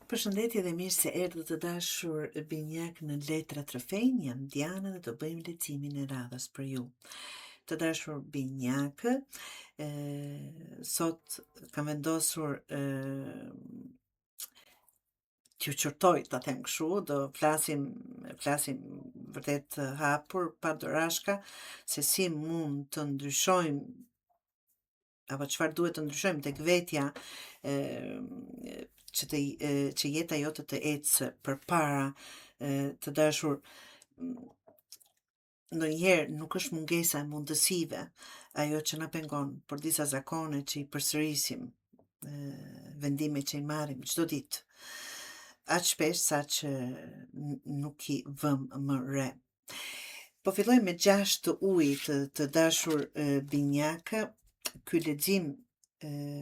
Përshëndetje dhe mirë se erdhët të dashur binjak në Letra Trofejnë, jam Diana dhe të bëjmë lecimin e radhës për ju. Të dashur binjakë, sot kam vendosur t'ju qërtoj, ta them kështu, do flasim vërtet hapur, pa dorashka, se si mund të ndryshojmë apo çfarë duhet të ndryshojmë tek vetja që jeta jote të ecë përpara. Të dashur, ndonjëherë nuk është mungesa e mundësive ajo që na pengon, por disa zakone që i përsërisim, vendime që i marrim çdo ditë, aq shpesh sa që nuk i vëm më re. Po filloj me 6 të ujit të dashur binjakë. Ky lexim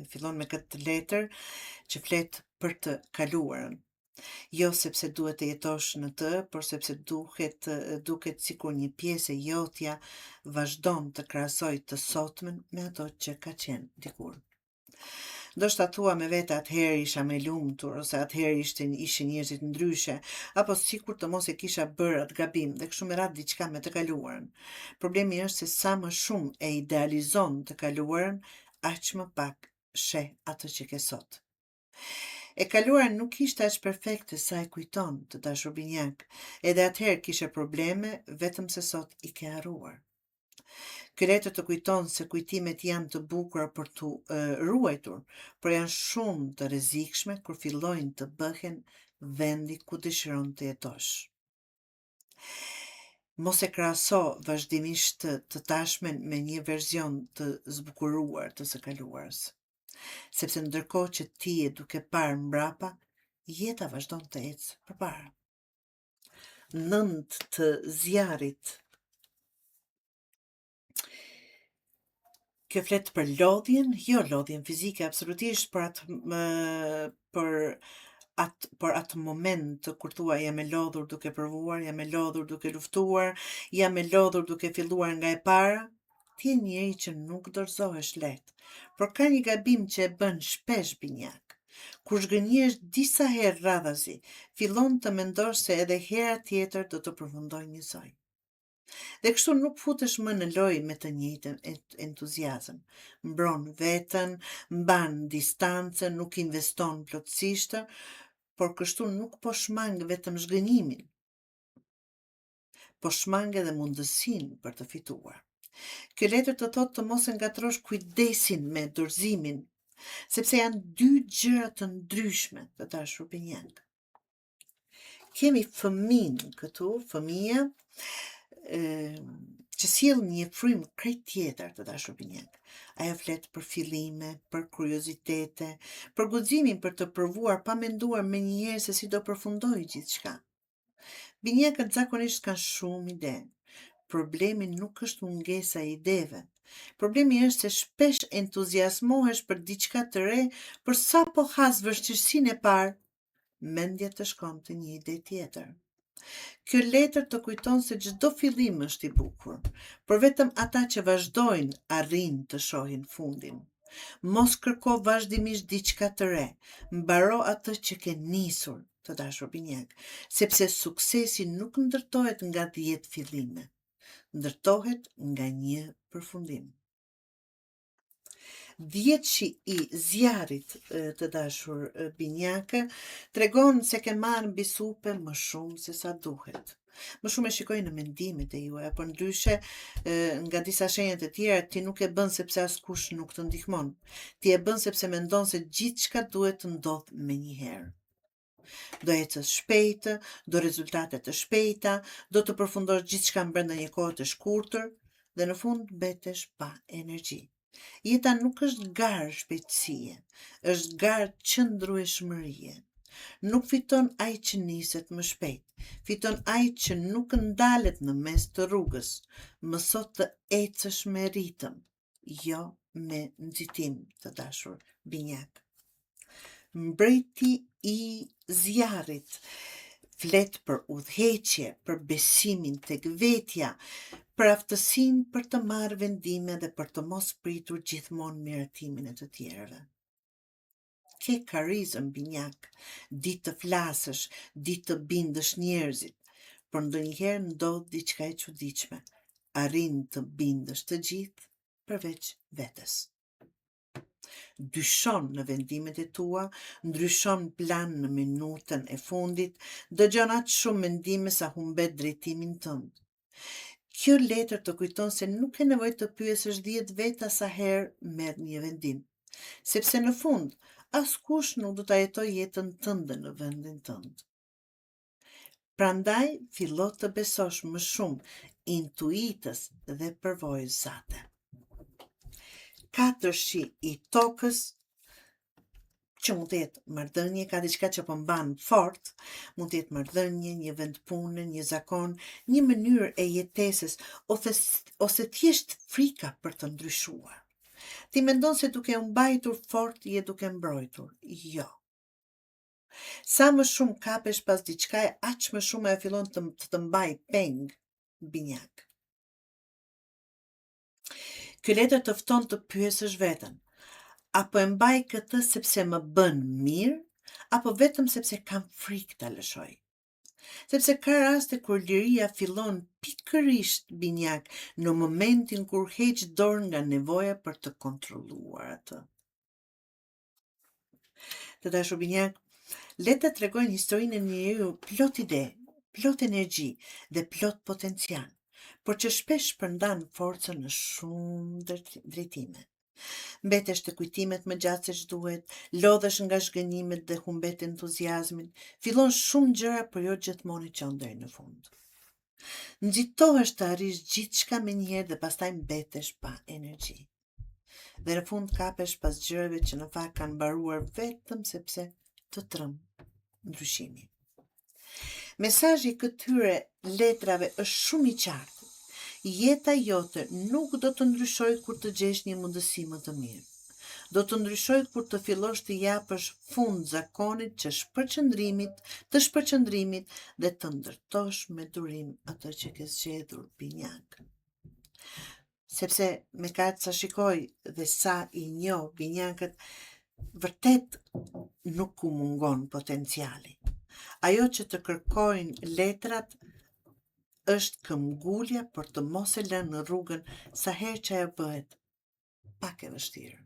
fillon me këtë letër që flet për të kaluarën. Jo sepse duhet të jetosh në të, por sepse duket sikur një pjesë e jotja vazhdon të krahasoj të sotmen me ato që ka qenë dikur. Ndoshta thua me vete atëherë isha me lumtur, ose atëherë ishin njerëzit ndryshe, apo sikur të mos e kisha bërë atë gabim dhe kështu me radhë diçka me të kaluarën. Problemi është se sa më shumë e idealizon të kaluarën, aq më pak sheh atë që ke sot. E kaluara nuk ishte aq perfekte sa e kujton, të dashur binjak, edhe atëherë kishe probleme, vetëm se sot i ke harruar. Ky letër të kujton se kujtimet janë të bukura për tu ruajtur, por janë shumë të rrezikshme kur fillojnë të bëhen vendi ku dëshiron të jetosh. Mos e krahaso vazhdimisht të tashmen me një verzion të zbukuruar të së kaluarës, sepse ndërkohë që ti je duke parë mbrapa, jeta vazhdon të ecë përpara. 9 të zjarrit. Kjo flet për lodhjen, jo lodhjen fizike absolutisht, por atë moment kur thua jam e lodhur duke provuar, jam e lodhur duke luftuar, jam e lodhur duke filluar nga e para, ti je njeri që nuk dorëzohesh lehtë, por ka një gabim që e bën shpesh binjak. Kur zhgënjehesh disa herë radhazi, fillon të mendosh se edhe hera tjetër do të përfundoj njësoj. Dhe kështu nuk futesh më në lojë me të njëjtën entuziazëm. Mbron veten, mban distancën, nuk investon plotësisht, por kështu nuk po shmang vetëm zhgënjimin, po shmang edhe mundësinë për të fituar. Kjo letër të thotë të mos e ngatrosh kujdesin me dorëzimin, sepse janë dy gjëra të ndryshme, të dashur binjak. Kemi fëmin këtu, fëmia, që sjell një frym krejt tjetër, të dashur binjak. Ajo flet për fillime, për kuriozitete, për guximin për të provuar pa menduar menjëherë se si do përfundojë gjithçka. Binjakët zakonisht kanë shumë ide. Problemi nuk është mungesa e ideve. Problemi është se shpesh entuziazmohesh për diçka të re, por sa po has vështirësinë e parë, mendja të shkon te një ide tjetër. Kjo letër të kujton se çdo fillim është i bukur, por vetëm ata që vazhdojnë arrin të shohin fundin. Mos kërko vazhdimisht diçka të re, mbaro atë që ke nisur, të dashur binjak, sepse suksesi nuk ndërtohet nga 10 fillime, ndërtohet nga një përfundim. 10 i zjarrit, të dashur binjakë, tregon se ke marrë mbi supe më shumë se sa duhet. Më shumë e shikoj në mendimet e juaja, por ndryshe nga disa shenjat e tjera ti nuk e bën sepse askush nuk të ndihmon. Ti e bën sepse mendon se gjithçka duhet të ndodh menjëherë. Do ecësh shpejt, do rezultate të shpejta, do të përfundosh gjithçka brenda një kohe të shkurtër dhe në fund mbetesh pa energji. Jeta nuk është garë shpejtësie, është garë qëndrueshmërie. Nuk fiton ai që niset më shpejt, fiton ai që nuk ndalet në mes të rrugës. Mëso të ecësh me ritëm, jo me nxitim, të dashur binjak. Mbreti i zjarrit flet për udhëheqje, për besimin tek vetja, për aftësinë për të marrë vendime dhe për të mos pritur gjithmonë miratimin e të tjerëve. ke karizëm binjak, ditë të flasësh, ditë të bindësh njerëzit, por ndonjëherë ndodh diçka e çuditshme. Arrin të bindësh të gjithë përveç vetes. Dyshon në vendimet e tua, ndryshon plan në minutën e fundit, dëgjon aq shumë mendime sa humbet drejtimin tënd. Kjo letër të kujton se nuk e nevojë të pyesësh 10 veta sa herë merr një vendim, sepse në fund askush nuk do ta jetoj jetën tënde në vendin tënd. Prandaj fillo të besosh më shumë intuitës dhe përvojës sate. 4 shi i tokës, që mund të jetë marrëdhënie, ka diçka që po mban fort, mund të jetë marrëdhënie, një vend pune, një zakon, një mënyrë e jetesës, ose thjesht frika për të ndryshuar. Ti mendon se duke u mbajtur fort je duke mbrojtur. Jo. Sa më shumë kapesh pas diçkaje, aq më shumë ajo fillon të mbaj peng, binjak. Ky letër të fton të pyesësh veten. Apo e mbaj këtë sepse më bën mirë, apo vetëm sepse kam frikë ta lëshoj? Sepse ka raste kur liria fillon pikërisht binjak në momentin kur heq dorë nga nevoja për të kontrolluar atë. Të dashur binjak, letrat tregojnë historinë e njeriu plot ide, plot energji dhe plot potencial, por që shpesh shpërndan forcën në shumë drejtime. Mbetesh të kujtimet më gjatë se ç'duhet, lodhesh nga zhgënjimet dhe humbet entuziazmin, fillon shumë gjëra për jo gjithmonë i qenë deri në fund. Nxitohesh të arrish gjithçka menjëherë dhe pastaj mbetesh pa energji. Dhe në fund kapesh pas gjërave që në fakt kanë mbaruar vetëm sepse të trëm ndryshimi. Mesazhi i këtyre letrave është shumë i qartë. Jeta jote nuk do të ndryshojë kur të gjesh një mundësi më të mirë. Do të ndryshojë kur të fillosh të japësh fund zakonit të shpërqendrimit dhe të ndërtosh me durim atë që ke zgjedhur, binjak. Sepse me kaq sa shikoj dhe sa i njoh binjakët, vërtet nuk u mungon potenciali. Ajo që të kërkojnë letrat është këmbgulja për të mos e lënë në rrugën sa herë që ajo bëhet pak e vështirë.